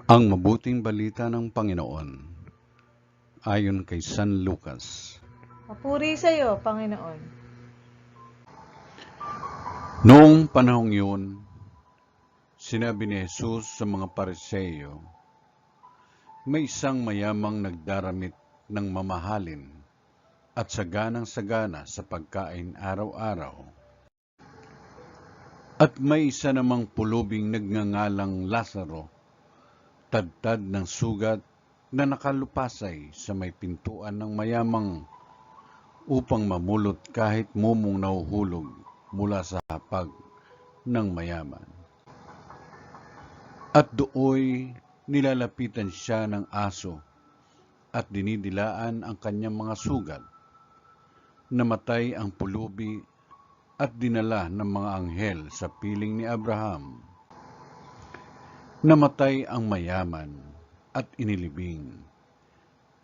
Ang mabuting balita ng Panginoon ayon kay San Lucas. Papuri sa iyo, Panginoon. Noong panahong yun, sinabi ni Jesus sa mga Pariseo, may isang mayamang nagdaramit ng mamahalin at saganang-sagana sa pagkain araw-araw. At may isa namang pulubing nagngangalang Lazaro, tadtad ng sugat na nakalupasay sa may pintuan ng mayamang upang mamulot kahit mumong nahuhulog mula sa hapag ng mayaman. At dooy nilalapitan siya ng aso at dinidilaan ang kanyang mga sugat. Namatay ang pulubi at dinala ng mga anghel sa piling ni Abraham. Namatay ang mayaman at inilibing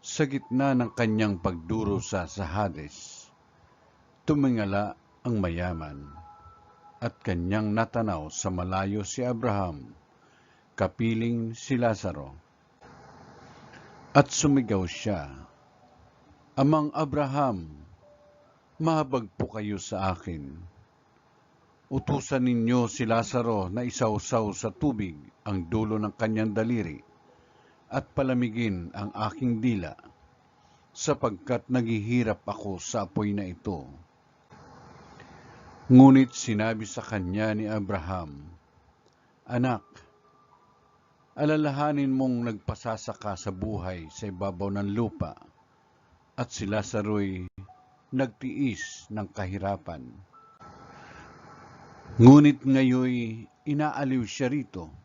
sa gitna ng kanyang pagdurusa sa Hades. Tumingala ang mayaman at kanyang natanaw sa malayo si Abraham, kapiling si Lazaro. At sumigaw siya, Amang Abraham, mahabag po kayo sa akin. Utusan ninyo si Lazaro na isawsaw sa tubig ang dulo ng kanyang daliri at palamigin ang aking dila, sapagkat naghihirap ako sa apoy na ito. Ngunit sinabi sa kanya ni Abraham, Anak, alalahanin mong nagpasasaka sa buhay sa ibabaw ng lupa, at si Lazaro'y nagtiis ng kahirapan. Ngunit ngayoy inaaliw siya rito,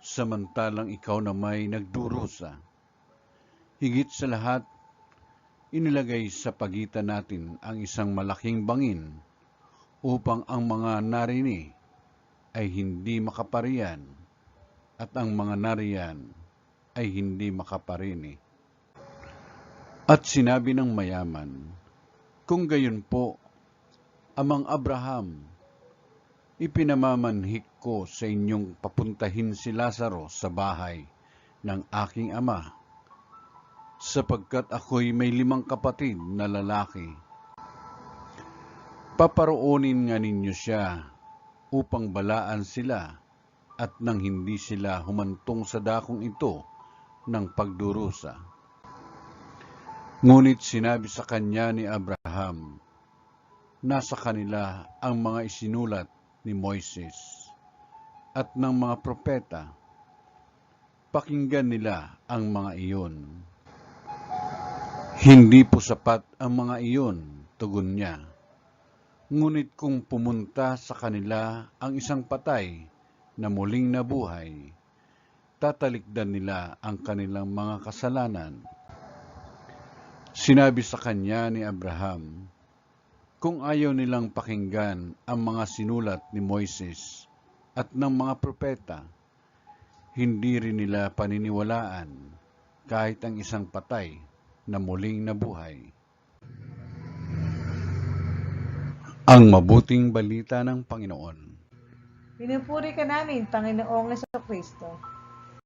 samantalang ikaw na may nagdurusa. Higit sa lahat, inilagay sa pagitan natin ang isang malaking bangin upang ang mga narini ay hindi makaparian at ang mga nariyan ay hindi makaparini. At sinabi ng mayaman, Kung gayon po, Amang Abraham, ipinamamanhik ko sa inyong papuntahin si Lazaro sa bahay ng aking ama, sapagkat ako'y may 5 kapatid na lalaki. Paparoonin nga ninyo siya upang balaan sila at nang hindi sila humantong sa dakong ito ng pagdurusa. Ngunit sinabi sa kanya ni Abraham, nasa kanila ang mga isinulat ni Moises at ng mga propeta. Pakinggan nila ang mga iyon. Hindi po sapat ang mga iyon, tugon niya. Ngunit kung pumunta sa kanila ang isang patay na muling nabuhay, tatalikdan nila ang kanilang mga kasalanan. Sinabi sa kanya ni Abraham, kung ayaw nilang pakinggan ang mga sinulat ni Moises at ng mga propeta, hindi rin nila paniniwalaan kahit ang isang patay na muling nabuhay. Ang mabuting balita ng Panginoon. Pinupuri ka namin, Panginoong Jesucristo.